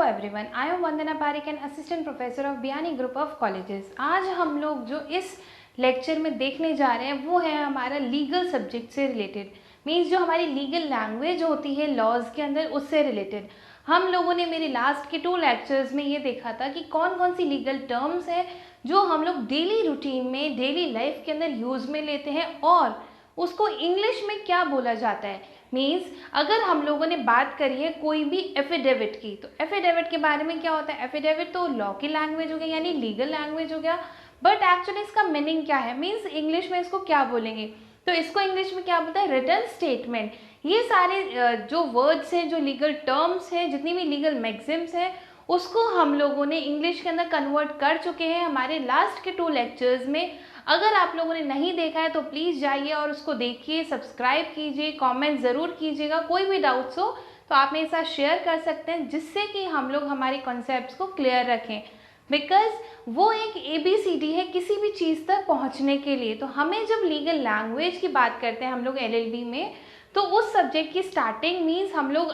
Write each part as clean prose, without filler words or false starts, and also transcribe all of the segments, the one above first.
Everyone, I am Vandana Pareek and assistant professor of Biyani Group of Colleges. आज हम लोग जो इस लेक्चर में देखने जा रहे हैं वो है हमारा लीगल सब्जेक्ट से रिलेटेड, मीन्स जो हमारी लीगल लैंग्वेज होती है लॉज के अंदर उससे रिलेटेड। हम लोगों ने मेरे लास्ट के 2 लेक्चर्स में ये देखा था कि कौन कौन सी लीगल टर्म्स है जो हम लोग डेली रूटीन में डेली लाइफ के अंदर यूज़ में लेते हैं और उसको इंग्लिश में क्या बोला जाता है। मीन्स अगर हम लोगों ने बात करी है कोई भी एफिडेविट की, तो एफिडेविट के बारे में क्या होता है। एफिडेविट तो लॉ की लैंग्वेज हो गया, यानी लीगल लैंग्वेज हो गया, बट एक्चुअली इसका मीनिंग क्या है, मीन्स इंग्लिश में इसको क्या बोलेंगे, तो इसको इंग्लिश में क्या बोलते हैं, रिटन स्टेटमेंट। ये सारे जो वर्ड्स हैं, जो लीगल टर्म्स हैं, जितनी भी लीगल मैक्सिम्स हैं, उसको हम लोगों ने इंग्लिश के अंदर कन्वर्ट कर चुके हैं हमारे लास्ट के 2 लेक्चर्स में। अगर आप लोगों ने नहीं देखा है तो प्लीज़ जाइए और उसको देखिए, सब्सक्राइब कीजिए, कमेंट ज़रूर कीजिएगा। कोई भी डाउट्स हो तो आप मेरे साथ शेयर कर सकते हैं, जिससे कि हम लोग हमारे कॉन्सेप्ट्स को क्लियर रखें, बिकॉज वो एक ABCD है किसी भी चीज़ तक पहुंचने के लिए। तो हमें जब लीगल लैंग्वेज की बात करते हैं हम लोग LLB में, तो उस सब्जेक्ट की स्टार्टिंग मीन्स हम लोग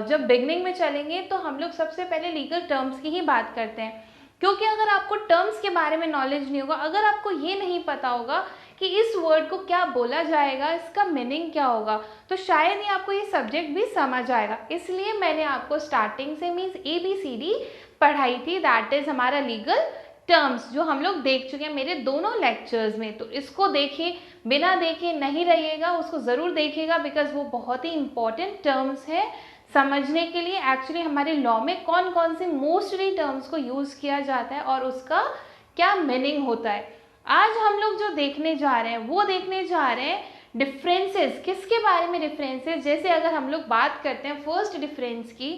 जब बिगनिंग में चलेंगे तो हम लोग सबसे पहले लीगल टर्म्स की ही बात करते हैं, क्योंकि अगर आपको टर्म्स के बारे में नॉलेज नहीं होगा, अगर आपको ये नहीं पता होगा कि इस वर्ड को क्या बोला जाएगा, इसका मीनिंग क्या होगा, तो शायद ही आपको ये सब्जेक्ट भी समझ आएगा। इसलिए मैंने आपको स्टार्टिंग से मीन्स ABCD पढ़ाई थी, दैट इज़ हमारा लीगल टर्म्स, जो हम लोग देख चुके हैं मेरे दोनों लेक्चर्स में। तो इसको देखिए, बिना देखे नहीं रहिएगा, उसको ज़रूर देखिएगा, बिकॉज वो बहुत ही इंपॉर्टेंट टर्म्स है समझने के लिए। एक्चुअली हमारे लॉ में कौन कौन से मोस्टली टर्म्स को यूज़ किया जाता है और उसका क्या मीनिंग होता है। आज हम लोग जो देखने जा रहे हैं वो देखने जा रहे हैं डिफरेंसेस। किसके बारे में डिफरेंसेस, जैसे अगर हम लोग बात करते हैं फर्स्ट डिफरेंस की,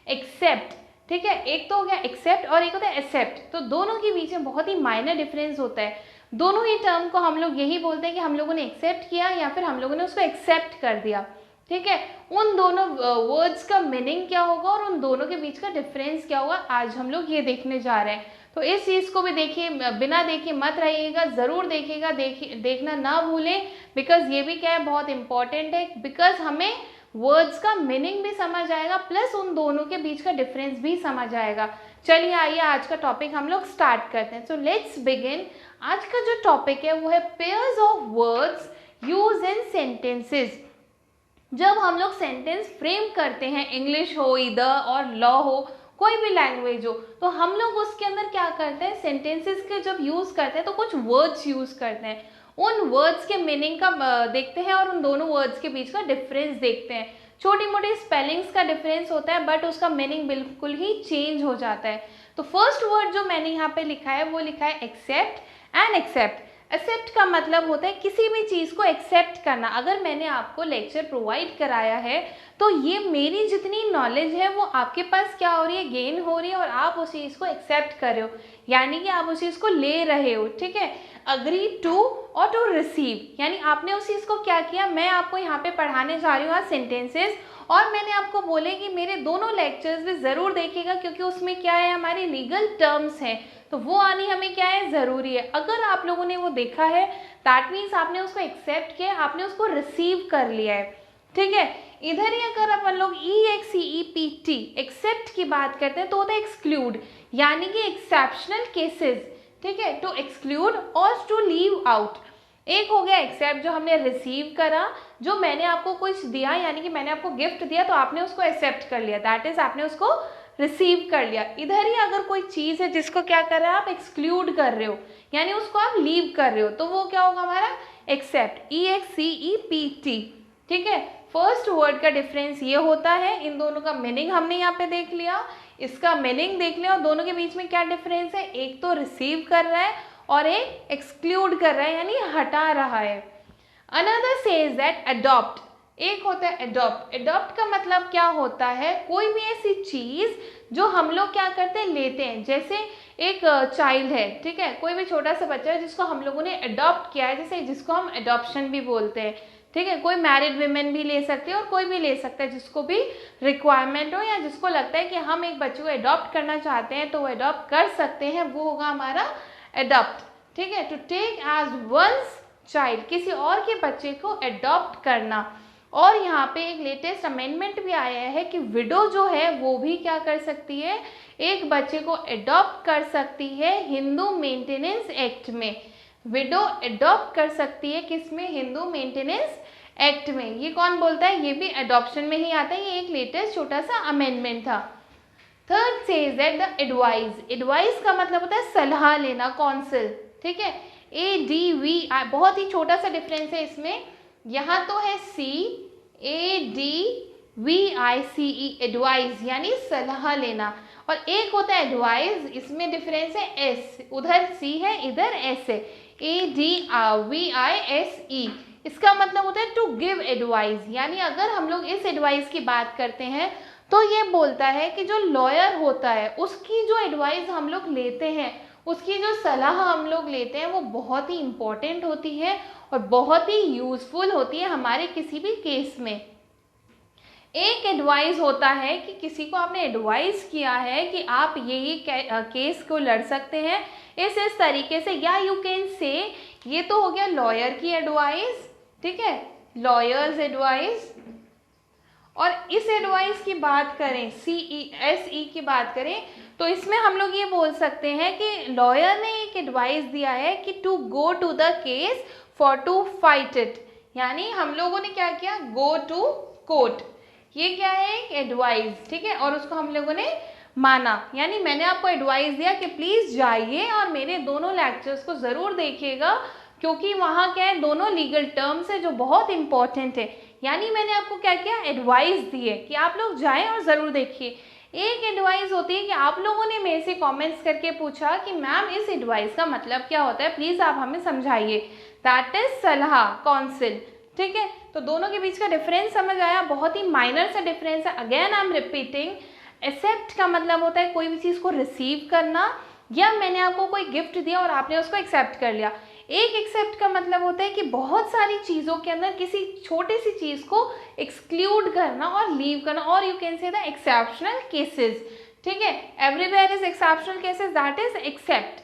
एक्सेप्ट, ठीक है, एक तो हो गया एक्सेप्ट और एक होता है एक्सेप्ट। तो दोनों के बीच में बहुत ही माइनर डिफरेंस होता है। दोनों ही टर्म को हम लोग यही बोलते हैं कि हम लोगों ने एक्सेप्ट किया या फिर हम लोगों ने उसको एक्सेप्ट कर दिया, ठीक है। उन दोनों वर्ड्स का मीनिंग क्या होगा और उन दोनों के बीच का डिफरेंस क्या होगा, आज हम लोग ये देखने जा रहे हैं। तो इस चीज़ को भी देखिए, बिना देखे मत रहिएगा, ज़रूर देखिएगा, देखना ना भूलें, बिकॉज ये भी क्या है, बहुत इंपॉर्टेंट है, बिकॉज हमें वर्ड्स का मीनिंग भी समझ आएगा प्लस उन दोनों के बीच का डिफरेंस भी समझ आएगा। चलिए आइए आज का टॉपिक हम लोग स्टार्ट करते हैं। So let's begin. आज का जो टॉपिक है वो है pairs of words use in sentences. जब हम लोग सेंटेंस फ्रेम करते हैं, इंग्लिश हो इधर और लॉ हो, कोई भी लैंग्वेज हो, तो हम लोग उसके अंदर क्या करते हैं, सेंटेंसेस के जब यूज़ करते हैं तो कुछ वर्ड्स यूज़ करते हैं। उन वर्ड्स के मीनिंग का देखते हैं और उन दोनों वर्ड्स के बीच का डिफरेंस देखते हैं। छोटी मोटी स्पेलिंग्स का डिफरेंस होता है बट उसका मीनिंग बिल्कुल ही चेंज हो जाता है। तो फर्स्ट वर्ड जो मैंने यहाँ पे लिखा है वो लिखा है एक्सेप्ट एंड एक्सेप्ट। एक्सेप्ट का मतलब होता है किसी भी चीज़ को एक्सेप्ट करना। अगर मैंने आपको लेक्चर प्रोवाइड कराया है तो ये मेरी जितनी नॉलेज है वो आपके पास क्या हो रही है, गेन हो रही है, और आप उस चीज़ को एक्सेप्ट कर रहे हो, यानी कि आप उस चीज़ को ले रहे हो, ठीक है। अग्री टू और टू रिसीव, यानी आपने उस चीज़ को क्या किया। मैं आपको यहाँ पे पढ़ाने जा रही हूँ आज सेंटेंसेस, और मैंने आपको बोले कि मेरे दोनों लेक्चर्स भी ज़रूर देखिएगा, क्योंकि उसमें क्या है, हमारी लीगल टर्म्स हैं, तो वो आनी हमें क्या है, ज़रूरी है। अगर आप लोगों ने वो देखा है दैट मीन्स आपने उसको एक्सेप्ट किया, आपने उसको रिसीव कर लिया है, ठीक है। इधर ही अगर अपन लोग EXCEPT एक्सेप्ट की बात करते हैं तो होता है एक्सक्लूड, यानी कि एक्सेप्शनल केसेस, ठीक है, टू एक्सक्लूड और टू लीव आउट। एक हो गया एक्सेप्ट जो हमने रिसीव करा, जो मैंने आपको कुछ दिया, यानी कि मैंने आपको गिफ्ट दिया तो आपने उसको एक्सेप्ट कर लिया, दैट इज आपने उसको रिसीव कर लिया। इधर ही अगर कोई चीज़ है जिसको क्या कर रहे हैं आप, एक्सक्लूड कर रहे हो, यानी उसको आप लीव कर रहे हो, तो वो क्या होगा हमारा एक्सेप्ट, EXCEPT, ठीक है। फर्स्ट वर्ड का डिफरेंस ये होता है। इन दोनों का मीनिंग हमने यहाँ पे देख लिया, इसका मीनिंग देख लिया, और दोनों के बीच में क्या डिफरेंस है, एक तो रिसीव कर रहा है और एक एक्सक्लूड कर रहा है, यानी हटा रहा है। अनदर सेज दैट अडॉप्ट, एक होता है अडॉप्ट। अडॉप्ट का मतलब क्या होता है, कोई भी ऐसी चीज़ जो हम लोग क्या करते हैं, लेते हैं। जैसे एक चाइल्ड है, ठीक है, कोई भी छोटा सा बच्चा है जिसको हम लोगों ने अडॉप्ट किया है, जैसे जिसको हम अडॉप्शन भी बोलते हैं, ठीक है। कोई मैरिड वीमेन भी ले सकती है और कोई भी ले सकता है, जिसको भी रिक्वायरमेंट हो या जिसको लगता है कि हम एक बच्चे को अडॉप्ट करना चाहते हैं तो वो अडॉप्ट कर सकते हैं, वो होगा हमारा अडॉप्ट, ठीक है। To take as once child, किसी और के बच्चे को अडॉप्ट करना। और यहाँ पे एक लेटेस्ट अमेंडमेंट भी आया है कि विडो जो है वो भी क्या कर सकती है, एक बच्चे को अडॉप्ट कर सकती है हिंदू मेंटेनेंस एक्ट में। विडो अडॉप्ट कर सकती है किसमें, हिंदू मेंटेनेंस एक्ट में। ये कौन बोलता है, ये भी अडॉप्शन में ही आता है, ये एक लेटेस्ट छोटा सा अमेंडमेंट था। Third says that the advise, advice का मतलब होता है सलाह लेना, काउंसिल, ठीक है। ADVI, बहुत ही छोटा सा डिफरेंस है इसमें, यहाँ तो है CADVICE एडवाइज यानी सलाह लेना, और एक होता है एडवाइज, इसमें डिफरेंस है S, उधर C है इधर S है, ADVISE। इसका मतलब होता है टू गिव एडवाइस, यानी अगर हम लोग इस एडवाइस की बात करते हैं तो ये बोलता है कि जो लॉयर होता है उसकी जो एडवाइस हम लोग लेते हैं, उसकी जो सलाह हम लोग लेते हैं वो बहुत ही इम्पोर्टेंट होती है और बहुत ही यूज़फुल होती है हमारे किसी भी केस में। एक एडवाइस होता है कि किसी को आपने एडवाइस किया है कि आप ये केस को लड़ सकते हैं इस तरीके से, या यू कैन से, ये तो हो गया लॉयर की एडवाइस, ठीक है, लॉयर्स एडवाइस। और इस एडवाइस की बात करें, CESE की बात करें, तो इसमें हम लोग ये बोल सकते हैं कि लॉयर ने एक एडवाइस दिया है कि to go to the case for to fight it, यानी हम लोगों ने क्या किया, गो टू कोर्ट, ये क्या है, एक एडवाइस, ठीक है, और उसको हम लोगों ने माना। यानी मैंने आपको एडवाइस दिया कि प्लीज़ जाइए और मेरे दोनों लेक्चर्स को ज़रूर देखिएगा, क्योंकि वहाँ क्या है, दोनों लीगल टर्म्स है जो बहुत इंपॉर्टेंट है। यानी मैंने आपको क्या किया, एडवाइस दी है कि आप लोग जाएं और ज़रूर देखिए। एक एडवाइस होती है कि आप लोगों ने मेरे से कमेंट्स करके पूछा कि मैम इस एडवाइस का मतलब क्या होता है, प्लीज़ आप हमें समझाइए, दैट इज सलाह, काउंसिल, ठीक है। तो दोनों के बीच का डिफरेंस समझ आया, बहुत ही माइनर सा डिफरेंस है। Again I am repeating, except का मतलब होता है कोई भी चीज़ को रिसीव करना, या मैंने आपको कोई गिफ्ट दिया और आपने उसको एक्सेप्ट कर लिया। एक एक्सेप्ट का मतलब होता है कि बहुत सारी चीज़ों के अंदर किसी छोटी सी चीज़ को एक्सक्लूड करना और लीव करना, और you can say the exceptional cases, ठीक है। Everywhere is exceptional cases, that is accept,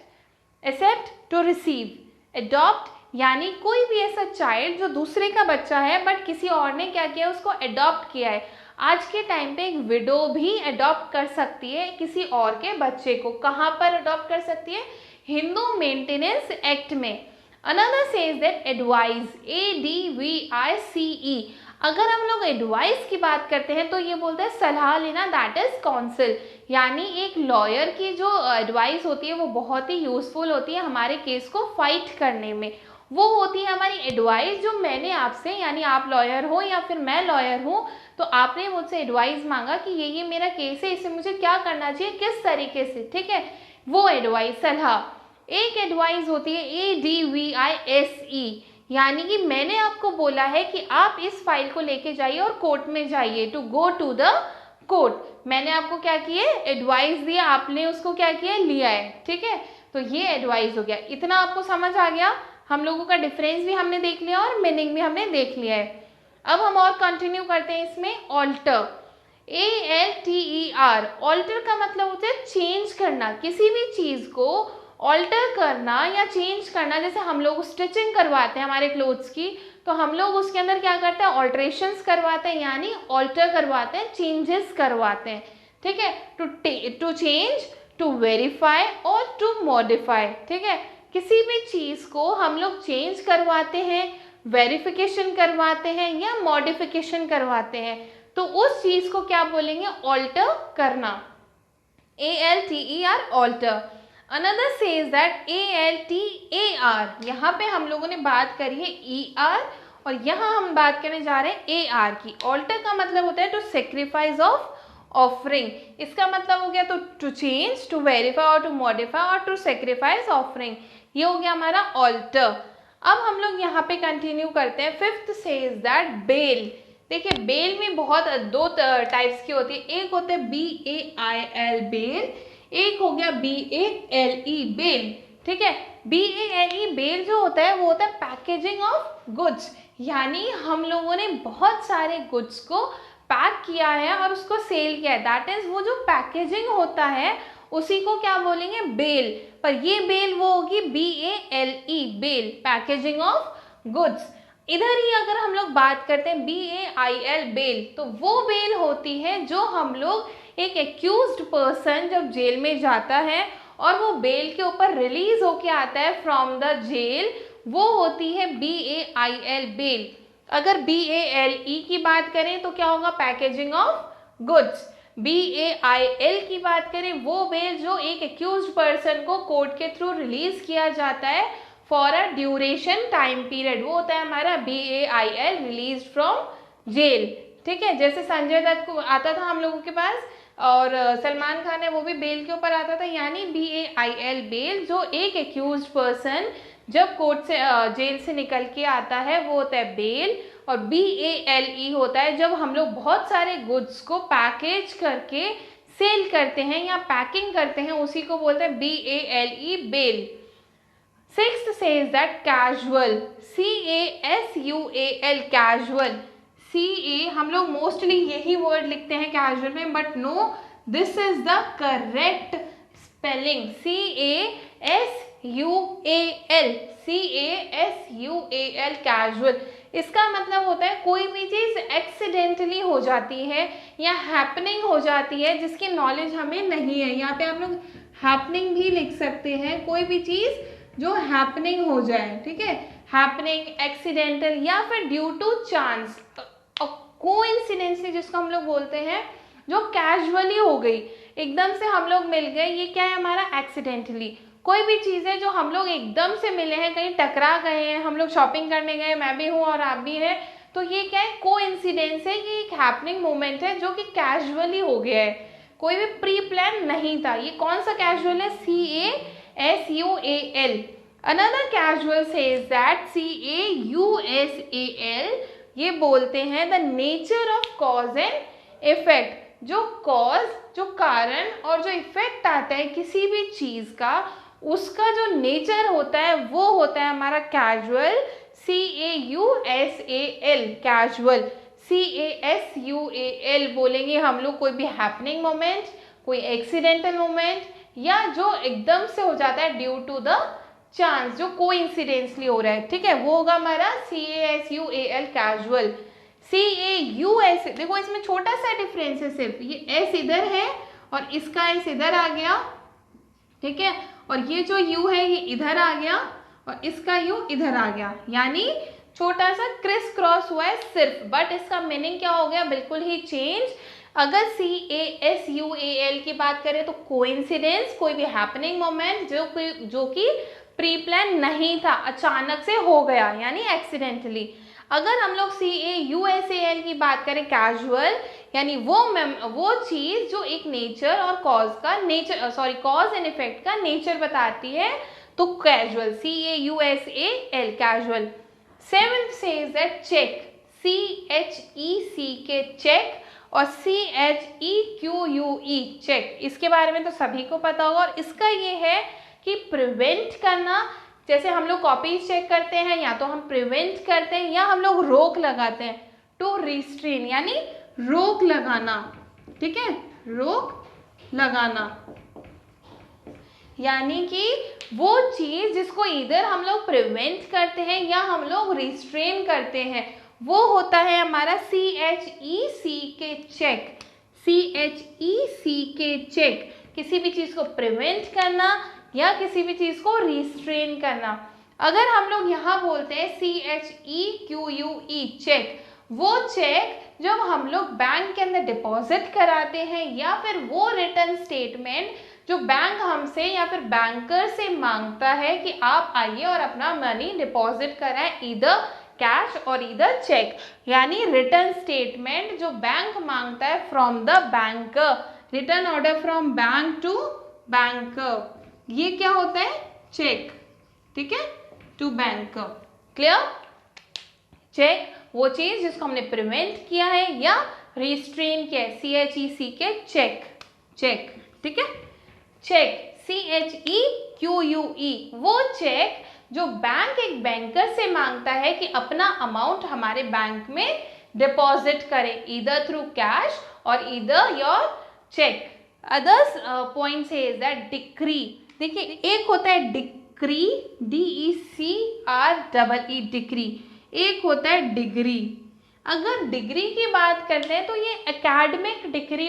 accept to receive. Adopt यानी कोई भी ऐसा चाइल्ड जो दूसरे का बच्चा है बट किसी और ने क्या किया, उसको अडॉप्ट किया है। आज के टाइम पे एक विडो भी अडॉप्ट कर सकती है किसी और के बच्चे को। कहाँ पर अडॉप्ट कर सकती है, हिंदू मेंटेनेंस एक्ट में। Another says that advice, ADVICE, अगर हम लोग एडवाइस की बात करते हैं तो ये बोलते हैं सलाह लेना, दैट इज काउंसिल, यानी एक लॉयर की जो एडवाइस होती है वो बहुत ही यूजफुल होती है हमारे केस को फाइट करने में। वो होती है हमारी एडवाइस जो मैंने आपसे, यानी आप लॉयर हो या फिर मैं लॉयर हूँ, तो आपने मुझसे एडवाइस मांगा कि ये मेरा केस है, इसे मुझे क्या करना चाहिए, किस तरीके से, ठीक है, वो एडवाइस, सलाह। एक एडवाइस होती है ADVISE, यानी कि मैंने आपको बोला है कि आप इस फाइल को लेके जाइए और कोर्ट में जाइए, to go to the court. मैंने आपको क्या किया, एडवाइस दिया, आपने उसको क्या किया, लिया है, ठीक है। तो ये एडवाइस हो गया। इतना आपको समझ आ गया, हम लोगों का डिफरेंस भी हमने देख लिया और मीनिंग भी हमने देख लिया है। अब हम और कंटिन्यू करते हैं इसमें। ऑल्टर, ALTER, ऑल्टर का मतलब होता है चेंज करना, किसी भी चीज़ को ऑल्टर करना या चेंज करना। जैसे हम लोग स्टिचिंग करवाते हैं हमारे क्लोथ्स की, तो हम लोग उसके अंदर क्या करते हैं, ऑल्ट्रेशंस करवाते हैं, यानी ऑल्टर करवाते हैं, चेंजेस करवाते हैं, ठीक है। टू चेंज, टू वेरीफाई और टू मॉडिफाई, ठीक है। किसी भी चीज़ को हम लोग चेंज करवाते हैं, वेरिफिकेशन करवाते हैं या मॉडिफिकेशन करवाते हैं, तो उस चीज़ को क्या बोलेंगे, ऑल्टर करना, ALTER, alter. Another says that ALTAR, यहाँ पे हम लोगों ने बात करी है ER और यहाँ हम बात करने जा रहे हैं AR की। ऑल्टर का मतलब होता है टू सेक्रीफाइस ऑफ ऑफरिंग, इसका मतलब हो गया तो टू चेंज, टू वेरीफाई और टू मॉडिफाई और टू सेक्रीफाइस ऑफरिंग, ये हो गया हमारा ऑल्टर। अब हम लोग यहाँ पे कंटिन्यू करते हैं। Fifth says that bale. देखिए बेल में बहुत दो टाइप्स की होती है, एक होता है BAIL बेल, एक हो गया BALE बेल, ठीक है। BALE बेल जो होता है वो होता है पैकेजिंग ऑफ गुड्स, यानी हम लोगों ने बहुत सारे गुड्स को पैक किया है और उसको सेल किया है, दैट इज वो जो पैकेजिंग होता है उसी को क्या बोलेंगे, बेल। पर ये बेल वो होगी BALE bale, packaging of goods. इधर ही अगर हम लोग बात करते हैं BAIL बेल, तो वो बेल होती है जो हम लोग एक एक्यूज्ड पर्सन जब जेल में जाता है और वो बेल के ऊपर रिलीज होके आता है फ्रॉम द जेल, वो होती है BAIL बेल। अगर BALE की बात करें तो क्या होगा, पैकेजिंग ऑफ गुड्स। BAIL की बात करें वो बेल जो एक एक्यूज्ड पर्सन को कोर्ट के थ्रू रिलीज किया जाता है for a duration time period, वो होता है हमारा BAIL, रिलीज फ्रॉम जेल। ठीक है, जैसे संजय दत्त को आता था हम लोगों के पास और सलमान खान है वो भी बेल के ऊपर आता था, यानी BAIL बेल जो एक एक्यूज्ड पर्सन जब कोर्ट से जेल से निकल के आता है वो होता है बेल। और BALE होता है जब हम लोग बहुत सारे गुड्स को पैकेज करके सेल करते हैं या पैकिंग करते हैं, उसी को बोलते हैं BALE bale. Sixth says that casual, CASUAL casual, CA हम लोग मोस्टली यही वर्ड लिखते हैं कैजुअल में, but no, this is the correct spelling, CASUAL casual. इसका मतलब होता है कोई भी चीज़ एक्सीडेंटली हो जाती है या हैपनिंग हो जाती है जिसकी नॉलेज हमें नहीं है। यहाँ पे आप लोग हैपनिंग भी लिख सकते हैं, कोई भी चीज़ जो हैपनिंग हो जाए, ठीक है, हैपनिंग, एक्सीडेंटल या फिर ड्यू टू चांस, कोइंसिडेंटली जिसको हम लोग बोलते हैं, जो कैजुअली हो गई, एकदम से हम लोग मिल गए, ये क्या है हमारा एक्सीडेंटली। कोई भी चीज़ है जो हम लोग एकदम से मिले हैं, कहीं टकरा गए हैं, हम लोग शॉपिंग करने गए, मैं भी हूँ और आप भी हैं, तो ये क्या है, कोइंसिडेंस है, ये एक हैपनिंग मोमेंट है जो कि कैजुअली हो गया है, कोई भी प्री प्लान नहीं था। ये कौन सा कैजुअल है, CASUAL। Another casual says that CAUSAL, ये बोलते हैं the nature of cause and effect, जो कॉज, जो कारण और जो इफेक्ट आता है किसी भी चीज़ का, उसका जो नेचर होता है वो होता है हमारा कैजुअल, CAUSAL कैजुअल। CASUAL बोलेंगे हम लोग कोई भी हैपनिंग मोमेंट, कोई एक्सीडेंटल मोमेंट या जो एकदम से हो जाता है ड्यू टू द चांस, जो कोइंसिडेंटली हो रहा है, ठीक है, वो होगा हमारा CASUAL कैजुअल। CAUS, देखो इसमें छोटा सा डिफरेंस है, सिर्फ ये S इधर है और इसका S इधर आ गया, ठीक है, और ये जो U है ये इधर आ गया और इसका U इधर आ गया, यानी छोटा सा क्रिस क्रॉस हुआ है सिर्फ, बट इसका मीनिंग क्या हो गया, बिल्कुल ही चेंज। अगर CASUAL की बात करें तो कोइंसिडेंस, कोई भी हैपनिंग मोमेंट जो कि प्री प्लान नहीं था, अचानक से हो गया, यानी एक्सीडेंटली। अगर हम लोग CAUSAL की बात करें कैजुअल, यानी वो चीज़ जो एक नेचर और कॉज का कॉज एंड इफेक्ट का नेचर बताती है, तो causal, CAUSAL causal. Seventh says that check, CHECK check और CHEQUE चेक, इसके बारे में तो सभी को पता होगा, और इसका ये है कि प्रिवेंट करना, जैसे हम लोग कॉपीज चेक करते हैं या तो हम प्रिवेंट करते हैं या हम लोग रोक लगाते हैं, टू रिस्ट्रेन यानी रोक लगाना, ठीक है, रोक लगाना, यानी कि वो चीज़ जिसको इधर हम लोग प्रिवेंट करते हैं या हम लोग रिस्ट्रेन करते हैं, वो होता है हमारा CHECK चेक, CHECK चेक, किसी भी चीज़ को प्रिवेंट करना या किसी भी चीज़ को रिस्ट्रेन करना। अगर हम लोग यहाँ बोलते हैं CHEQUE चेक, वो चेक जब हम लोग बैंक के अंदर डिपॉजिट कराते हैं या फिर वो रिटर्न स्टेटमेंट जो बैंक हमसे या फिर बैंकर से मांगता है कि आप आइए और अपना मनी डिपॉजिट कराएं, इधर कैश और इधर चेक, यानी रिटर्न स्टेटमेंट जो बैंक मांगता है from the banker, return order from bank to banker, ये क्या होता है, चेक, ठीक है, टू बैंकर। क्लियर, चेक वो चीज जिसको हमने प्रिवेंट किया है या रिस्ट्रेन किया है, CHECK चेक, चेक, ठीक है, चेक CHEQUE वो चेक जो बैंक एक बैंकर से मांगता है कि अपना अमाउंट हमारे बैंक में डिपॉजिट करे, इधर थ्रू कैश और इधर your cheque. Others point is that decree, देखिए एक होता है डिक्री, DECREE डिक्री, एक होता है डिग्री। अगर डिग्री की बात करते हैं तो ये एकेडमिक डिग्री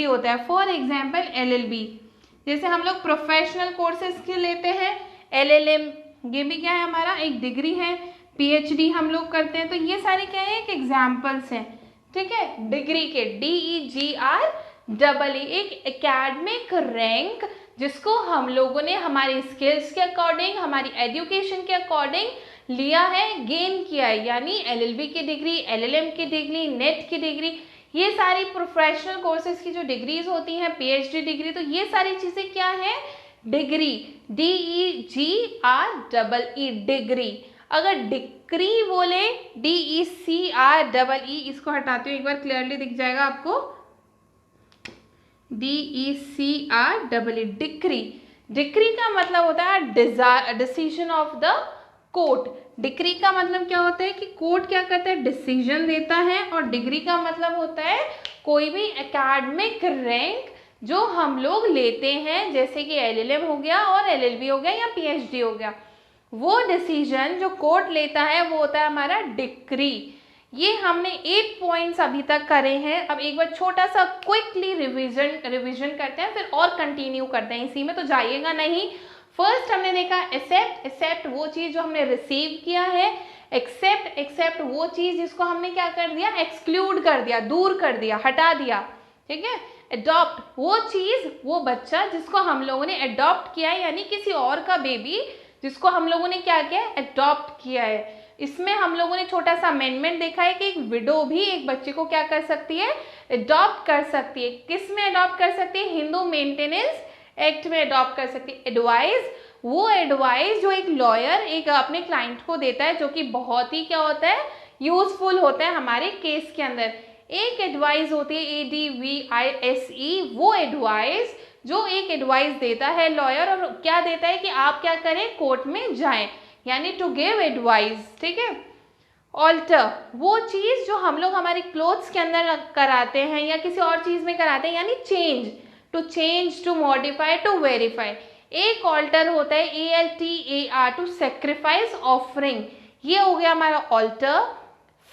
होता है। फॉर एग्जाम्पल LLB, जैसे हम लोग प्रोफेशनल कोर्सेज के लेते हैं, LLM, ये भी क्या है हमारा एक डिग्री है। PhD हम लोग करते हैं, तो ये सारे क्या है, एक एग्जाम्पल्स हैं, ठीक है, डिग्री के। DEGREE एक एकेडमिक रैंक जिसको हम लोगों ने हमारी स्किल्स के अकॉर्डिंग, हमारी एजुकेशन के अकॉर्डिंग लिया है, गेन किया है, यानी LLB की डिग्री, LLM की डिग्री, नेट की डिग्री, ये सारी प्रोफेशनल कोर्सेज की जो डिग्रीज होती हैं, PhD डिग्री, तो ये सारी चीज़ें क्या हैं, डिग्री, DEGREE डिग्री। अगर डिक्री बोले DECREE, इसको हटाते हुए एक बार क्लियरली दिख जाएगा आपको, DECREE डिक्री। डिक्री का मतलब होता है decision of the court. Decree का मतलब क्या होता है कि कोर्ट क्या करता है, डिसीजन देता है, और डिग्री का मतलब होता है कोई भी एकेडमिक रैंक जो हम लोग लेते हैं, जैसे कि LLM हो गया और LLB हो गया या PhD हो गया, वो डिसीजन जो कोर्ट लेता है वो होता है हमारा डिक्री। ये हमने 8 पॉइंट्स अभी तक करे हैं। अब एक बार छोटा सा क्विकली रिवीजन करते हैं, फिर और कंटिन्यू करते हैं इसी में, तो जाइएगा नहीं। फर्स्ट हमने देखा एक्सेप्ट वो चीज़ जो हमने रिसीव किया है। एक्सेप्ट वो चीज़ जिसको हमने क्या कर दिया, एक्सक्लूड कर दिया, दूर कर दिया, हटा दिया, ठीक है। एडॉप्ट वो चीज़, वो बच्चा जिसको हम लोगों ने एडॉप्ट किया है, यानी किसी और का बेबी जिसको हम लोगों ने क्या किया, एडॉप्ट किया है। इसमें हम लोगों ने छोटा सा अमेंडमेंट देखा है कि एक विडो भी एक बच्चे को क्या कर सकती है, एडॉप्ट कर सकती है। किस में एडॉप्ट कर सकती है, हिंदू मेंटेनेंस एक्ट में एडॉप्ट कर सकती है। एडवाइस, वो एडवाइस जो एक लॉयर एक अपने क्लाइंट को देता है, जो कि बहुत ही क्या होता है, यूजफुल होता है हमारे केस के अंदर। एक एडवाइस होती है ADVISE, वो एडवाइस जो एक एडवाइस देता है लॉयर, और क्या देता है कि आप क्या करें, कोर्ट में जाएं, यानी टू गिव एडवाइस, ठीक है। ऑल्टर, वो चीज़ जो हम लोग हमारे क्लोथ्स के अंदर कराते हैं या किसी और चीज़ में कराते हैं, यानी change, to change, to modify, to verify. एक ऑल्टर होता है ALTER, टू सेक्रीफाइस ऑफरिंग, ये हो गया हमारा alter.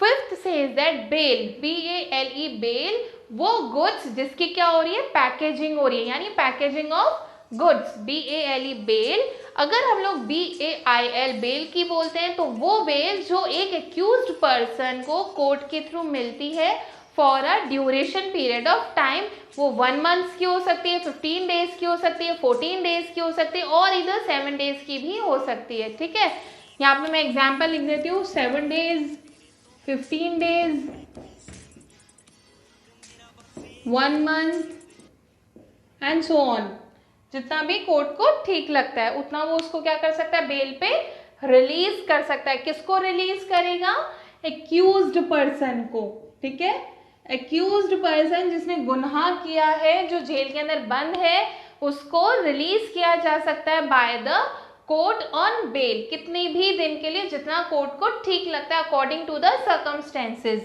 Fifth says that bale, BALE bale, वो गुड्स जिसकी क्या हो रही है, पैकेजिंग हो रही है, यानी packaging of goods, BALE bale. अगर हम लोग BAIL बेल की बोलते हैं, तो वो बेल जो एक एक्यूज्ड पर्सन को कोर्ट के थ्रू मिलती है for a duration period of time, वो 1 मंथ की हो सकती है, 15 डेज की हो सकती है, 14 डेज की हो सकती है, और इधर 7 डेज की भी हो सकती है, ठीक है। यहाँ पे मैं एग्जाम्पल लिख देती हूँ, 7 days, 15 days, 1 month and so on. जितना भी कोर्ट को ठीक लगता है उतना वो उसको क्या कर सकता है, बेल पे रिलीज कर सकता है। किसको रिलीज करेगा, एक्यूज्ड पर्सन को, ठीक है। एक्यूज्ड पर्सन जिसने गुनाह किया है, जो जेल के अंदर बंद है, उसको रिलीज किया जा सकता है by the court on bail, कितने भी दिन के लिए, जितना कोर्ट को ठीक लगता है, according to the circumstances.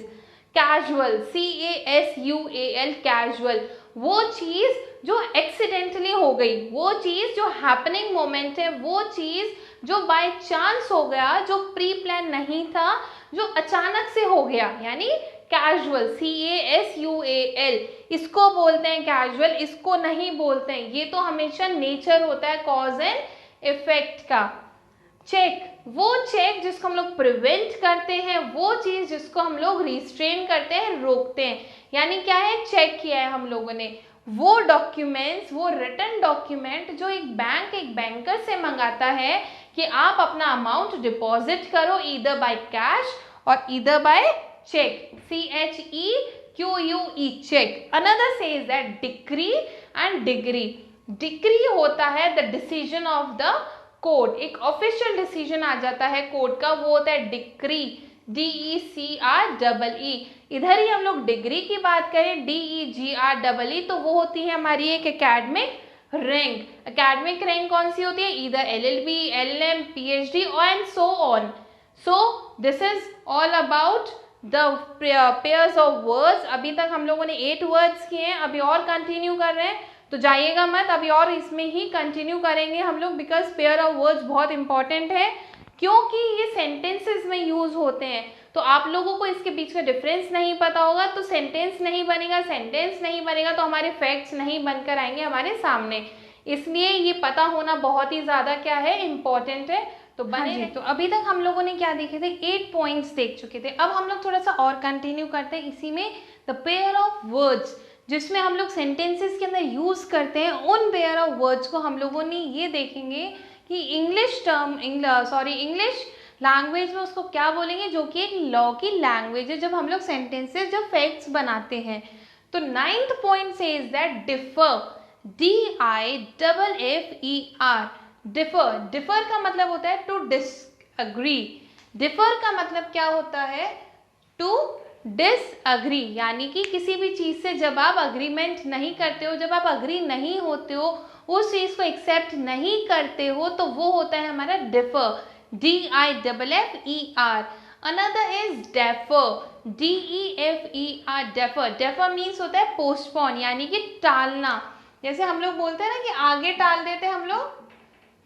Casual, CASUAL casual, वो चीज़ जो एक्सीडेंटली हो गई, वो चीज़ जो हैपनिंग मोमेंट है, वो चीज़ जो बाय चांस हो गया, जो प्री प्लान नहीं था, जो अचानक से हो गया, यानी कैजुअल, CASUAL, इसको बोलते हैं कैजुअल, इसको नहीं बोलते हैं। ये तो हमेशा नेचर होता है कॉज एंड इफेक्ट का। चेक, वो चेक जिसको हम लोग प्रिवेंट करते हैं, वो चीज़ जिसको हम लोग रिस्ट्रेन करते हैं, रोकते हैं, यानी क्या है, चेक किया है हम लोगों ने। वो डॉक्यूमेंट्स, वो रिटन डॉक्यूमेंट जो एक बैंकर से मंगाता है कि आप अपना अमाउंट डिपॉजिट करो, ईदर बाय कैश और either by cheque, CHEQUE cheque. Another says that decree and degree. Decree होता है the decision of the court, एक ऑफिशियल डिसीजन आ जाता है कोर्ट का, वो होता है डिक्री, DECREE। इधर ही हम लोग डिग्री की बात करें, DEGREE, तो वो होती है हमारी एक एकेडमिक रैंक। एकेडमिक रैंक कौन सी होती है, इधर LLB, LLM, PhD and so on. So this is all about the pairs of words. अभी तक हम लोगों ने 8 वर्ड्स किए हैं, अभी और कंटिन्यू कर रहे हैं, तो जाइएगा मत, अभी और इसमें ही कंटिन्यू करेंगे हम लोग, बिकॉज पेयर ऑफ वर्ड्स बहुत इंपॉर्टेंट है। क्योंकि ये सेंटेंसेस में यूज होते हैं। तो आप लोगों को इसके बीच का डिफरेंस नहीं पता होगा तो सेंटेंस नहीं बनेगा, सेंटेंस नहीं बनेगा तो हमारे फैक्ट्स नहीं बनकर आएंगे हमारे सामने। इसलिए ये पता होना बहुत ही ज़्यादा क्या है, इम्पॉर्टेंट है। तो बने तो अभी तक हम लोगों ने क्या देखे थे, 8 पॉइंट्स देख चुके थे। अब हम लोग थोड़ा सा और कंटिन्यू करते हैं इसी में, द पेयर ऑफ वर्ड्स, जिसमें हम लोग सेंटेंसेस के अंदर यूज करते हैं। उन पेयर ऑफ वर्ड्स को हम लोगों ने ये देखेंगे कि इंग्लिश लैंग्वेज में उसको क्या बोलेंगे, जो कि एक लॉ की लैंग्वेज है, जब हम लोग सेंटेंसेस, जब फैक्ट्स बनाते हैं। तो 9th point says that differ, DIFFER, differ. Differ का मतलब होता है टू डिसअग्री। डिफर का मतलब क्या होता है, टू डिसअग्री, यानी कि किसी भी चीज से जब आप अग्रीमेंट नहीं करते हो, जब आप अग्री नहीं होते हो, उस चीज को एक्सेप्ट नहीं करते हो, तो वो होता है हमारा differ, DIFFER। Another is defer, DEFER, defer. Defer means होता है पोस्टपोन, यानी कि टालना। जैसे हम लोग बोलते हैं ना कि आगे टाल देते हैं हम लोग,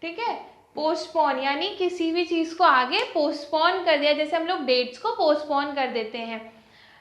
ठीक है, पोस्टपोन, यानी किसी भी चीज को आगे पोस्टपोन कर दिया, जैसे हम लोग डेट्स को पोस्टपोन कर देते हैं।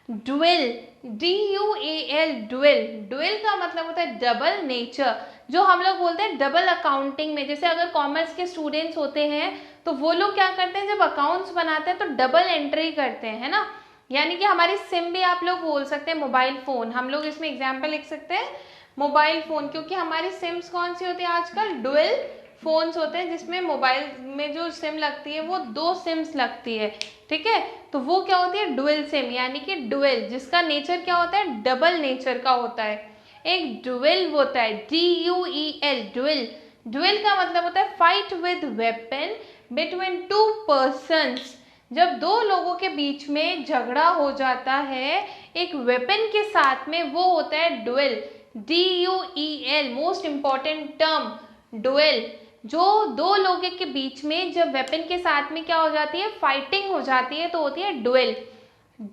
Dwell, DUAL, dwell. ड्वेल का मतलब होता है डबल नेचर, जो हम लोग बोलते हैं डबल अकाउंटिंग में। जैसे अगर कॉमर्स के स्टूडेंट्स होते हैं तो वो लोग क्या करते हैं, जब अकाउंट्स बनाते हैं तो डबल एंट्री करते हैं, है ना। यानी कि हमारी सिम भी आप लोग बोल सकते हैं मोबाइल फ़ोन, हम लोग इसमें एग्जाम्पल लिख सकते हैं मोबाइल फ़ोन, क्योंकि हमारी सिम्स कौन सी होती है आजकल, डुअल फ़ोन्स होते हैं, जिसमें मोबाइल में जो सिम लगती है वो 2 सिम्स लगती है, ठीक है। तो वो क्या होती है, डुअल सिम, यानी कि डुअल, जिसका नेचर क्या होता है, डबल नेचर का होता है। एक डुअल होता है, DUEL, डुअल। डुअल का मतलब होता है fight with weapon between 2 persons, जब 2 लोगों के बीच में झगड़ा हो जाता है एक वेपन के साथ में, वो होता है dual, DUEL। Most important term dual, जो 2 लोगों के बीच में जब वेपन के साथ में क्या हो जाती है, फाइटिंग हो जाती है, तो होती है dual.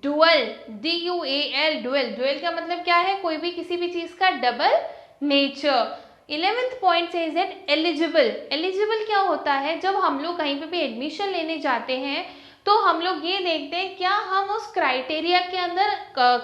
Dual, DUAL, dual. Dual का मतलब क्या है, कोई भी किसी भी चीज का double nature. 11th point says that eligible. Eligible क्या होता है, जब हम लोग कहीं पे भी एडमिशन लेने जाते हैं तो हम लोग ये देखते हैं क्या हम उस क्राइटेरिया के अंदर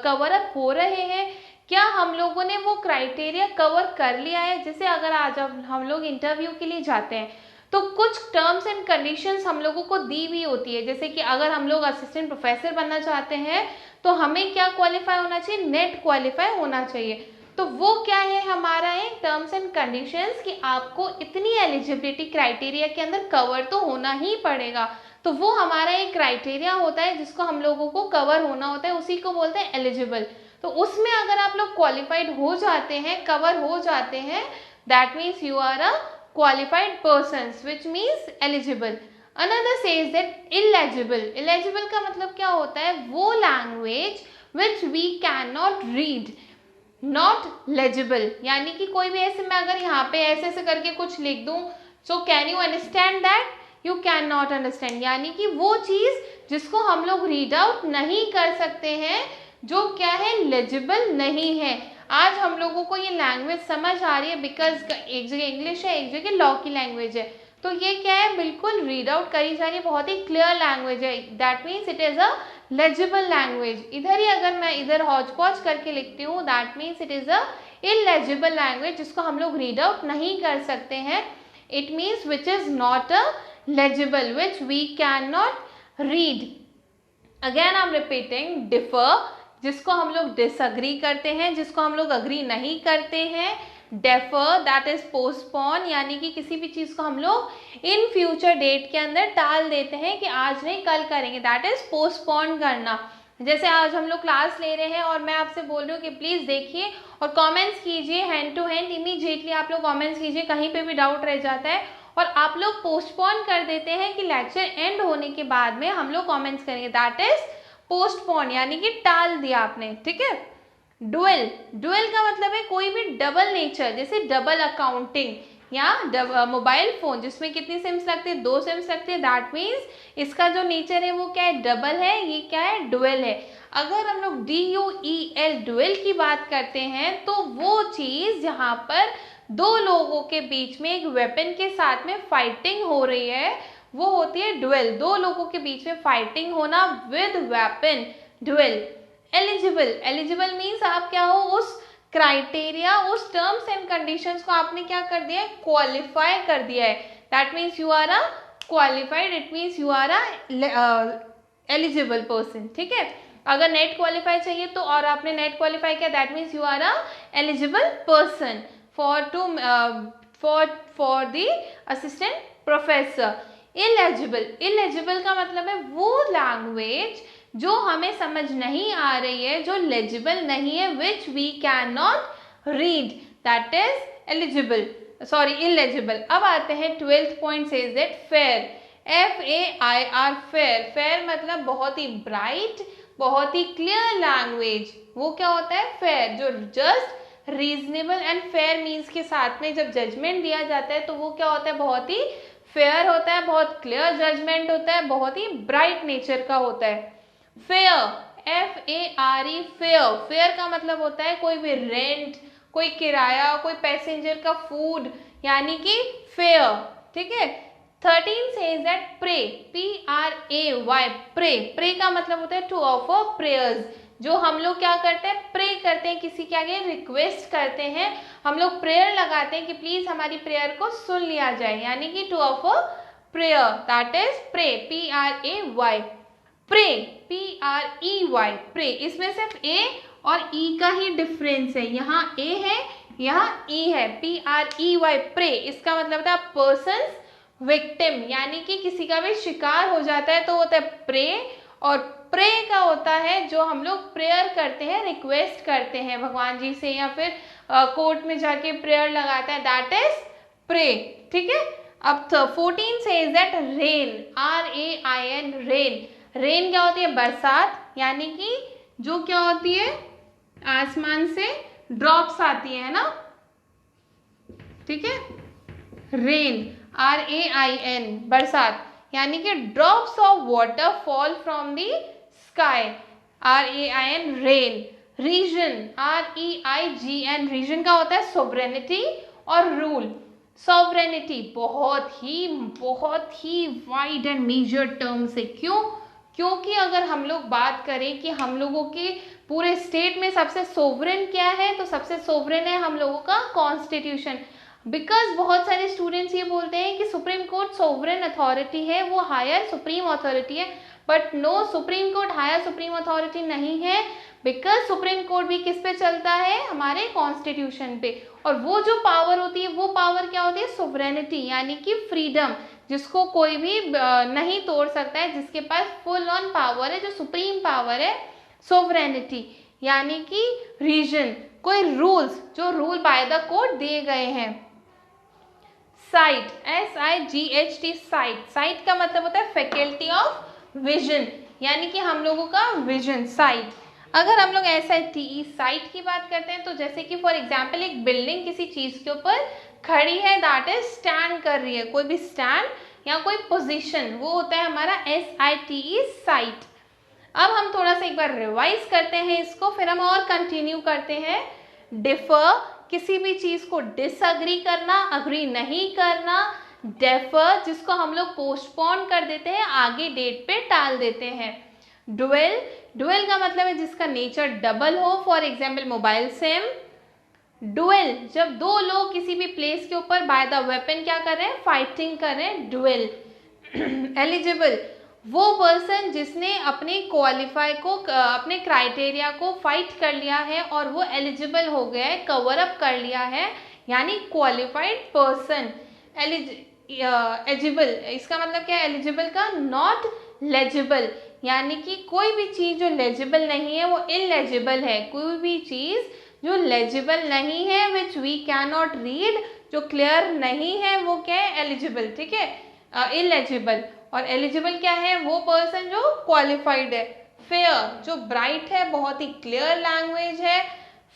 कवर अप हो रहे हैं, क्या हम लोगों ने वो क्राइटेरिया कवर कर लिया है। जैसे अगर आज हम लोग इंटरव्यू के लिए जाते हैं तो कुछ टर्म्स एंड कंडीशंस हम लोगों को दी हुई होती है, जैसे कि अगर हम लोग असिस्टेंट प्रोफेसर बनना चाहते हैं तो हमें क्या क्वालिफाई होना चाहिए, नेट क्वालिफाई होना चाहिए। तो वो क्या है हमारा एक टर्म्स एंड कंडीशंस कि आपको इतनी एलिजिबिलिटी क्राइटेरिया के अंदर कवर तो होना ही पड़ेगा। तो वो हमारा एक क्राइटेरिया होता है जिसको हम लोगों को कवर होना होता है, उसी को बोलते हैं एलिजिबल। तो उसमें अगर आप लोग क्वालिफाइड हो जाते हैं, कवर हो जाते हैं, that means you are a qualified persons, which means eligible. Another says that illegible. Illegible का मतलब क्या होता है, वो language which we can not read, not legible, यानी कि कोई भी ऐसे मैं अगर यहाँ पे ऐसे ऐसे करके कुछ लिख दूँ, so can you understand that, you can not understand, यानी कि वो चीज़ जिसको हम लोग रीड आउट नहीं कर सकते हैं, जो क्या है, लेजिबल नहीं है। आज हम लोगों को ये लैंग्वेज समझ आ रही है बिकॉज एक जगह इंग्लिश है, एक जगह लॉ की लैंग्वेज है, तो ये क्या है, बिल्कुल रीड आउट करी जा रही है, बहुत ही क्लियर लैंग्वेज है, that means it is a legible language. इधर ही अगर मैं इधर हौच पौच करके लिखती हूँ, that means it is a illegible language, जिसको हम लोग रीड आउट नहीं कर सकते हैं। It means which is not a legible, which we cannot read. Again I'm repeating, differ, जिसको हम लोग डिसअग्री करते हैं, जिसको हम लोग अग्री नहीं करते हैं। डेफर, दैट इज पोस्टपोन, यानी कि किसी भी चीज़ को हम लोग इन फ्यूचर डेट के अंदर टाल देते हैं कि आज नहीं कल करेंगे, दैट इज पोस्टपोन करना। जैसे आज हम लोग क्लास ले रहे हैं और मैं आपसे बोल रही हूँ कि प्लीज़ देखिए और कमेंट्स कीजिए, हैंड टू हैंड इमीडिएटली आप लोग कमेंट्स कीजिए, कहीं पे भी डाउट रह जाता है और आप लोग पोस्टपोन कर देते हैं कि लेक्चर एंड होने के बाद में हम लोग कमेंट्स करेंगे, दैट इज पोस्टपोन, यानी कि टाल दिया आपने, ठीक है। डुअल, डुअल का मतलब है कोई भी डबल नेचर, जैसे डबल अकाउंटिंग या मोबाइल फोन जिसमें कितनी सिम्स लगती है, 2 सिम्स लगती है, दैट मीन्स इसका जो नेचर है वो क्या है, डबल है, ये क्या है, डुअल है। अगर हम लोग DUEL डुअल की बात करते हैं तो वो चीज़ जहाँ पर 2 लोगों के बीच में एक वेपन के साथ में फाइटिंग हो रही है, वो होती है ड्यूल, दो लोगों के बीच में फाइटिंग होना with weapon, dual. Eligible, eligible means आप क्या हो, उस क्राइटेरिया, उस टर्म्स एंड कंडीशंस को आपने क्या कर दिया है, क्वालिफाई कर दिया है, that means you are a qualified, it means you are a eligible person, ठीक है। अगर नेट क्वालिफाई चाहिए तो, और आपने नेट क्वालिफाई किया, that means you are a eligible person for the assistant professor. Ineligible, illegible का मतलब है वो लैंग्वेज जो हमें समझ नहीं आ रही है, जो लेजिबल नहीं है, which we can not read, that is eligible, sorry ineligible. अब आते हैं 12th point, says that fair, FAIR, fair, fair मतलब बहुत ही ब्राइट, बहुत ही क्लियर लैंग्वेज, वो क्या होता है, फेयर, जो just, reasonable and fair means के साथ में जब जजमेंट दिया जाता है तो वो क्या होता है, बहुत ही फेयर होता है, बहुत क्लियर जजमेंट होता है, बहुत ही ब्राइट नेचर का होता है। फेयर, FARE, फेयर, फेयर का मतलब होता है कोई भी रेंट, कोई किराया, कोई पैसेंजर का फूड, यानी कि फेयर, ठीक है। 13 says that pray, PRAY, pray, pray का मतलब होता है टू ऑफर प्रेयर्स, जो हम लोग क्या करते हैं, प्रे करते हैं, किसी के आगे रिक्वेस्ट करते हैं, हम लोग प्रेयर लगाते हैं कि प्लीज हमारी प्रेयर को सुन लिया जाए, यानी कि to offer prayer, that is pray, PRAY। Prey, PREY, prey, इसमें सिर्फ ए और ई का ही डिफरेंस है, यहाँ ए है, यहाँ ई है। PREY, प्रे, इसका मतलब होता है पर्सन विक्टिम, यानी कि किसी का भी शिकार हो जाता है तो होता है प्रे, और प्रे का होता है जो हम लोग प्रेयर करते हैं, रिक्वेस्ट करते हैं भगवान जी से, या फिर कोर्ट में जाके प्रेयर लगाते हैं, दैट इज प्रे, ठीक है। अब 14 says that rain, RAIN, rain, rain क्या होती है, बरसात, यानी कि जो क्या होती है, आसमान से ड्रॉप्स आती है ना, ठीक है। रेन, RAIN, बरसात, यानी कि drops of water fall from the sky, RAIN, rain. Region, REIGN, region का होता है सोवरेनिटी और रूल। सोवरेनिटी बहुत ही वाइड एंड मेजर टर्म से, क्यों, क्योंकि अगर हम लोग बात करें कि हम लोगों के पूरे स्टेट में सबसे सोवरेन क्या है, तो सबसे सोवरेन है हम लोगों का कॉन्स्टिट्यूशन, बिकॉज बहुत सारे स्टूडेंट्स ये बोलते हैं कि सुप्रीम कोर्ट सोवरेन अथॉरिटी है, वो हायर सुप्रीम अथॉरिटी है, but no, Supreme Court higher supreme authority नहीं है, बिकॉज सुप्रीम कोर्ट भी किस पे चलता है, हमारे कॉन्स्टिट्यूशन पे, और वो जो पावर होती है, वो पावर क्या होती है, सोवरेनिटी, यानी कि फ्रीडम, जिसको कोई भी नहीं तोड़ सकता है, जिसके पास फुल ऑन पावर है, जो सुप्रीम पावर है, सोवरेनिटी, यानी कि रीजन, कोई रूल्स जो रूल बाय द कोर्ट दिए गए हैं। साइट, SIGHT, साइट, साइट का मतलब होता है फैकल्टी ऑफ विजन, यानी कि हम लोगों का विजन, साइट। अगर हम लोग SITE, साइट की बात करते हैं, तो जैसे कि फॉर एग्जाम्पल एक बिल्डिंग किसी चीज के ऊपर खड़ी है, दैट इज स्टैंड कर रही है, कोई भी स्टैंड या कोई पोजीशन, वो होता है हमारा SITE, साइट। अब हम थोड़ा सा एक बार रिवाइज करते हैं इसको, फिर हम और कंटिन्यू करते हैं। डिफर, किसी भी चीज को डिसअग्री करना, अग्री नहीं करना। डेफर, जिसको हम लोग पोस्टपोन कर देते हैं, आगे डेट पे टाल देते हैं। डुएल, डुएल का मतलब है जिसका नेचर डबल हो, for example mobile SIM. Dual, जब दो लोग किसी भी प्लेस के ऊपर बाय द वेपन क्या कर रहे हैं, फाइटिंग कर रहे हैं, डुएल। एलिजिबल, वो पर्सन जिसने अपने क्वालिफाई को, अपने क्राइटेरिया को फाइट कर लिया है और वो एलिजिबल हो गया है, कवर अप कर लिया है, यानी क्वालिफाइड पर्सन। एलिजिबल, इसका मतलब क्या है एलिजिबल का, नॉट लेजिबल, यानी कि कोई भी चीज़ जो लेजिबल नहीं है वो इलेजिबल है, कोई भी चीज़ जो लेजिबल नहीं है, which we can not read, जो क्लियर नहीं है, वो क्या है, एलिजिबल, ठीक है, इलेजिबल। और एलिजिबल क्या है, वो पर्सन जो क्वालिफाइड है। फेयर, जो ब्राइट है, बहुत ही क्लियर लैंग्वेज है।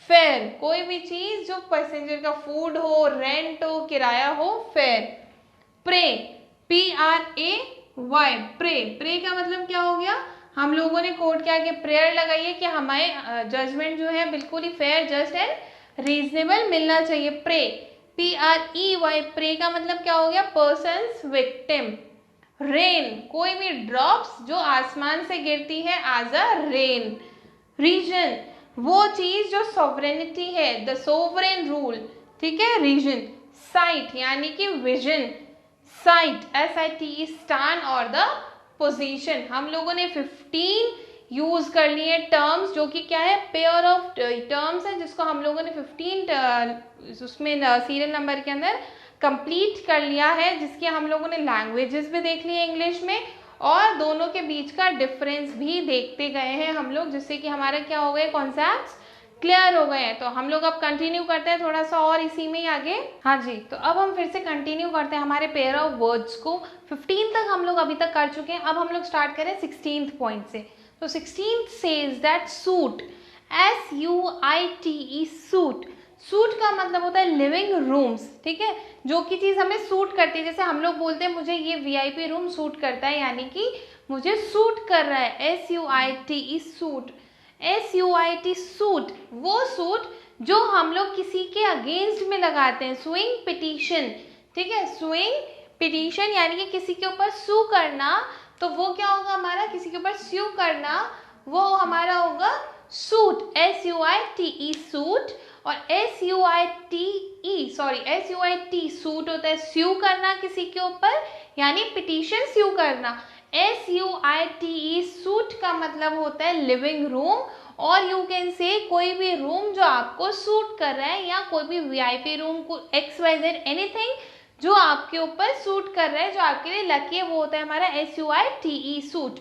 फेयर, कोई भी चीज जो पैसेंजर का फूड हो, रेंट हो, किराया हो, fair. Pray, PRAY, pray, pray का मतलब क्या हो गया, हम लोगों ने कोर्ट के आगे प्रेयर लगाई है कि हमारे जजमेंट जो है बिल्कुल ही फेयर, जस्ट एंड रीजनेबल मिलना चाहिए। प्रे, PREY, प्रे का मतलब क्या हो गया, पर्सन्स विक्टिम। रेन, कोई भी ड्रॉप्स जो आसमान से गिरती है एज अ रेन। रीजन, वो चीज जो सॉवरेनिटी है, द सोवरेन रूल, ठीक है, रीजन। साइट यानी कि विजन, साइट SIT, स्टैंड और द पोजीशन। हम लोगों ने 15 यूज कर लिए टर्म्स, जो कि क्या है, पेयर ऑफ टर्म्स है, जिसको हम लोगों ने 15 उसमें सीरियल नंबर के अंदर कंप्लीट कर लिया है, जिसके हम लोगों ने लैंग्वेजेस भी देख लिए इंग्लिश में और दोनों के बीच का डिफरेंस भी देखते गए हैं हम लोग, जिससे कि हमारा क्या हो गए, कॉन्सेप्ट्स क्लियर हो गए हैं। तो हम लोग अब कंटिन्यू करते हैं थोड़ा सा और इसी में ही आगे। हाँ जी, तो अब हम फिर से कंटिन्यू करते हैं हमारे पेयर ऑफ वर्ड्स को। 15 तक हम लोग अभी तक कर चुके हैं, अब हम लोग स्टार्ट करें 16th पॉइंट से। तो 16th says that suit, SUITE, suit. Suit का मतलब होता है लिविंग रूम्स, ठीक है, जो कि चीज़ हमें सूट करती है। जैसे हम लोग बोलते हैं मुझे ये VIP रूम सूट करता है, यानी कि मुझे सूट कर रहा है, SUITE, सूट। SUIT, सूट, वो सूट जो हम लोग किसी के अगेंस्ट में लगाते हैं। सुइंग पिटीशन, ठीक है, सुइंग पिटीशन यानी कि किसी के ऊपर सू करना, तो वो क्या होगा हमारा, किसी के ऊपर स्यू करना, वो हमारा होगा सूट, SUITE, सूट। और SUIT, सूट होता है स्यू करना किसी के ऊपर, यानी पिटीशन स्यू करना। SUITE, सूट का मतलब होता है लिविंग रूम, और यू कैन से कोई भी रूम जो आपको सूट कर रहा है, या कोई भी VIP रूम को XYZ एनीथिंग जो आपके ऊपर सूट कर रहा है, जो आपके लिए लकी है, वो होता है हमारा SUITE, सूट।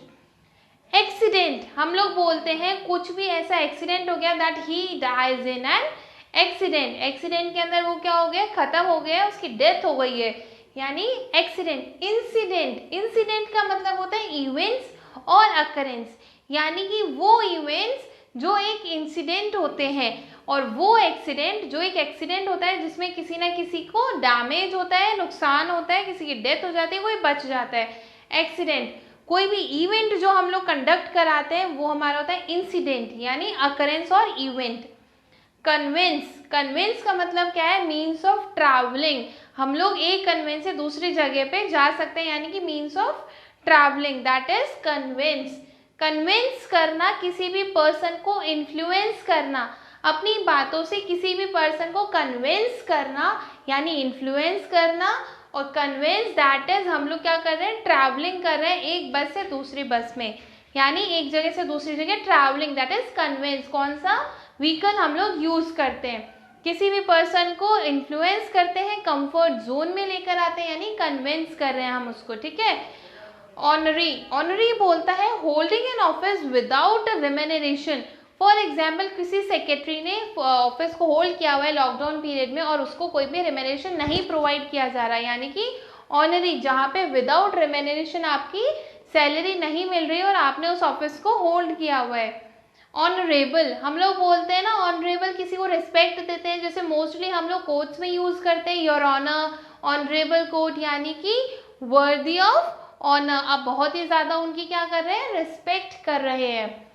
एक्सीडेंट, हम लोग बोलते हैं कुछ भी ऐसा एक्सीडेंट हो गया that he dies in an accident. Accident के अंदर वो क्या हो गया, खत्म हो गया, उसकी डेथ हो गई है, यानी एक्सीडेंट। इंसिडेंट, इंसिडेंट का मतलब होता है इवेंट्स और अकरेंस, यानी कि वो इवेंट्स जो एक इंसिडेंट होते हैं, और वो एक्सीडेंट जो एक एक्सीडेंट होता है जिसमें किसी ना किसी को डैमेज होता है, नुकसान होता है, किसी की डेथ हो जाती है, कोई बच जाता है, एक्सीडेंट। कोई भी इवेंट जो हम लोग कंडक्ट कराते हैं वो हमारा होता है इंसिडेंट, यानी अकरेंस और इवेंट। कन्वेंस, कन्वेंस का मतलब क्या है, मीन्स ऑफ ट्रैवलिंग। हम लोग एक कन्वेंस से दूसरी जगह पे जा सकते हैं, यानी कि means of travelling, that is conveyance. Convince करना, किसी भी पर्सन को इन्फ्लुएंस करना, अपनी बातों से किसी भी पर्सन को कन्विंस करना, यानी इन्फ्लुएंस करना। और कन्विंस दैट इज हम लोग क्या कर रहे हैं, ट्रैवलिंग कर रहे हैं एक बस से दूसरी बस में, यानी एक जगह से दूसरी जगह ट्रैवलिंग, दैट इज कन्विंस। कौन सा व्हीकल हम लोग यूज करते हैं, किसी भी पर्सन को इन्फ्लुएंस करते हैं, कंफर्ट जोन में लेकर आते हैं, यानी कन्विंस कर रहे हैं हम उसको, ठीक है। ऑनरी, ऑनरी बोलता है holding an office without remuneration. For example किसी सेक्रेटरी ने ऑफिस को होल्ड किया हुआ है लॉकडाउन पीरियड में, और उसको कोई भी रेम्यूनरेशन नहीं प्रोवाइड किया जा रहा है, यानी कि ऑनरी, जहाँ पे विदाउट रेम्यूनरेशन आपकी सैलरी नहीं मिल रही और आपने उस ऑफिस को होल्ड किया हुआ है। ऑनरेबल, हम लोग बोलते हैं ना ऑनरेबल, किसी को रिस्पेक्ट देते हैं, जैसे मोस्टली हम लोग कोर्ट्स में यूज करते हैं, योर ऑनर, ऑनरेबल कोर्ट, यानी कि वर्दी ऑफ ऑनर। आप बहुत ही ज्यादा उनकी क्या कर रहे हैं, रिस्पेक्ट कर रहे हैं।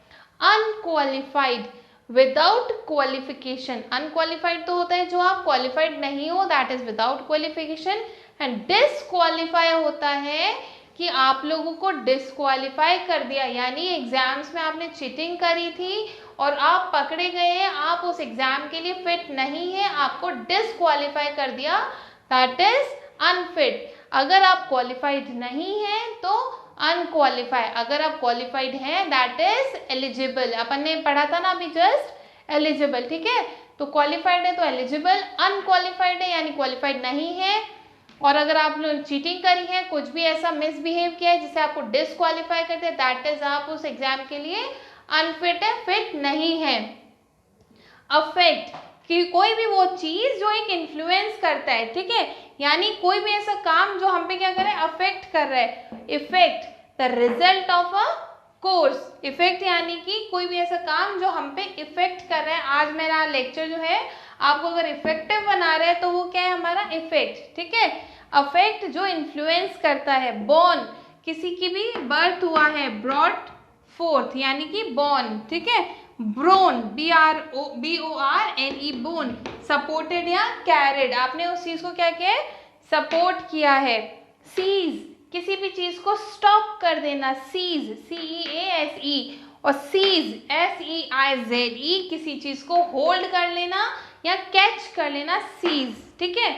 Unqualified, without qualification. अनक्वालिफाइड तो होता है जो आप क्वालिफाइड नहीं हो, that is without qualification. And disqualify होता है कि आप लोगों को डिसक्वालीफाई कर दिया, यानी एग्जाम्स में आपने चीटिंग करी थी और आप पकड़े गए हैं, आप उस एग्जाम के लिए फिट नहीं है, आपको डिसक्वालीफाई कर दिया, दैट इज अनफिट। अगर आप क्वालिफाइड नहीं हैं तो अनक्वालिफाई, अगर आप क्वालिफाइड हैं दैट इज एलिजिबल। अपन ने पढ़ा था ना अभी जस्ट, एलिजिबल, ठीक है। तो क्वालिफाइड है तो एलिजिबल, अनक्वालिफाइड है यानी क्वालिफाइड नहीं है। और अगर आप चीटिंग करी है, कुछ भी ऐसा मिसबिहेव किया है जिसे आपको डिसक्वालीफाई करते हैं, दैट इज आप उस एग्जाम के लिए अनफिट है, फिट नहीं है। अफेक्ट, कि कोई भी वो चीज जो एक इन्फ्लुएंस करता है, ठीक है, यानी कोई भी ऐसा काम जो हम पे क्या कर रहा है, अफेक्ट कर रहा है। Effect, the result of a course. Effect यानी कि कोई भी ऐसा काम जो हम पे इफेक्ट कर रहा है। आज मेरा लेक्चर जो है आपको अगर इफेक्टिव बना रहा है तो वो क्या है, हमारा इफेक्ट, ठीक है। अफेक्ट जो इन्फ्लुएंस करता है। बॉर्न, किसी की भी बर्थ हुआ है, ब्रॉट फोर्थ यानी कि बॉर्न, ठीक है। ब्रोन, BORNE, बोन, सपोर्टेड या कैरिड, आपने उस चीज को क्या किया है, सपोर्ट किया है। सीज, किसी भी चीज़ को स्टॉप कर देना, सीज, CEASE, और सीज, SEIZE, किसी चीज़ को होल्ड कर लेना या कैच कर लेना, सीज, ठीक है।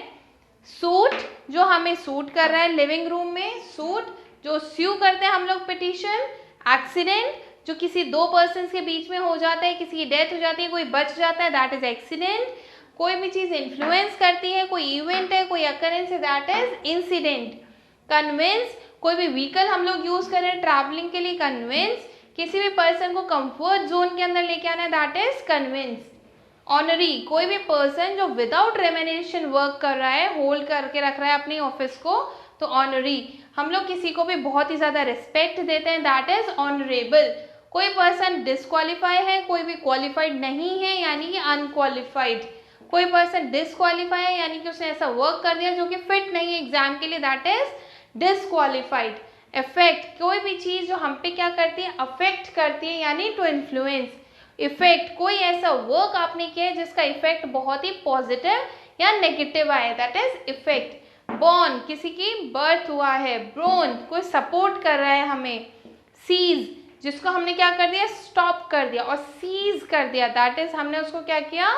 सूट, जो हमें सूट कर रहा है लिविंग रूम में, सूट, जो स्यू करते हैं हम लोग पिटीशन। एक्सीडेंट, जो किसी दो पर्सन्स के बीच में हो जाता है, किसी की डेथ हो जाती है, कोई बच जाता है, दैट इज एक्सीडेंट। कोई भी चीज़ इन्फ्लुएंस करती है, कोई इवेंट है, कोई अकरेंस है, दैट इज इंसिडेंट। कन्विंस, कोई भी व्हीकल हम लोग यूज कर रहे हैं ट्रैवलिंग के लिए, कन्विंस। किसी भी पर्सन को कंफर्ट जोन के अंदर लेके आना है, दैट इज कन्विंस। ऑनरी, कोई भी पर्सन जो विदाउट रेम्यूनरेशन वर्क कर रहा है, होल्ड करके रख रहा है अपनी ऑफिस को, तो ऑनरी। हम लोग किसी को भी बहुत ही ज़्यादा रिस्पेक्ट देते हैं, दैट इज ऑनरेबल। कोई पर्सन डिसक्वालीफाई है, कोई भी क्वालिफाइड नहीं है, यानी कि अनक्वालिफाइड। कोई पर्सन डिसक्वालीफाई है, यानी कि उसने ऐसा वर्क कर दिया जो कि फिट नहीं है एग्जाम के लिए, दैट इज डिसक्वालीफाइड। इफेक्ट, कोई भी चीज़ जो हम पे क्या करती है, अफेक्ट करती है, यानी टू इन्फ्लुएंस। इफेक्ट, कोई ऐसा वर्क आपने किया है जिसका इफेक्ट बहुत ही पॉजिटिव या नेगेटिव आया, दैट इज इफेक्ट। बॉर्न, किसी की बर्थ हुआ है। ब्रोन, कोई सपोर्ट कर रहा है हमें। सीज, जिसको हमने क्या कर दिया, स्टॉप कर दिया, और सीज कर दिया, दैट इज हमने उसको क्या किया,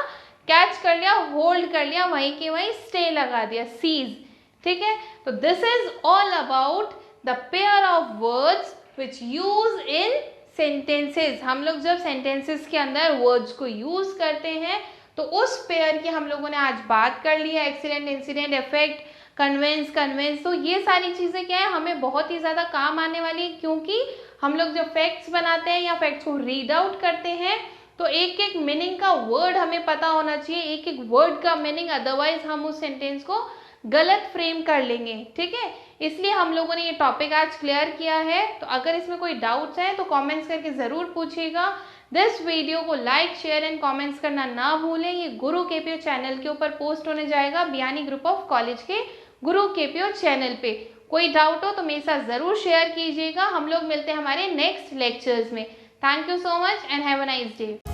कैच कर लिया, होल्ड कर लिया, वहीं के वहीं स्टे लगा दिया, सीज, ठीक है। तो this is all about the pair of words which use in sentences. हम लोग जब सेंटेंसेस के अंदर वर्ड्स को यूज करते हैं तो उस पेयर की हम लोगों ने आज बात कर ली है, accident, incident, effect, conveyance, conveyance. तो ये सारी चीज़ें क्या है, हमें बहुत ही ज़्यादा काम आने वाली है, क्योंकि हम लोग जब फैक्ट्स बनाते हैं या फैक्ट्स को रीड आउट करते हैं तो एक एक मीनिंग का वर्ड हमें पता होना चाहिए, एक एक वर्ड का मीनिंग, अदरवाइज हम उस सेंटेंस को गलत फ्रेम कर लेंगे, ठीक है। इसलिए हम लोगों ने ये टॉपिक आज क्लियर किया है। तो अगर इसमें कोई डाउट्स हैं तो कमेंट्स करके ज़रूर पूछिएगा। दिस वीडियो को लाइक, शेयर एंड कमेंट्स करना ना भूलें। ये गुरु केपीओ चैनल के ऊपर पोस्ट होने जाएगा, बियानी ग्रुप ऑफ कॉलेज के गुरु केपीओ चैनल पे। कोई डाउट हो तो मेरे साथ ज़रूर शेयर कीजिएगा। हम लोग मिलते हैं हमारे नेक्स्ट लेक्चर्स में। Thank you so much and have a nice day.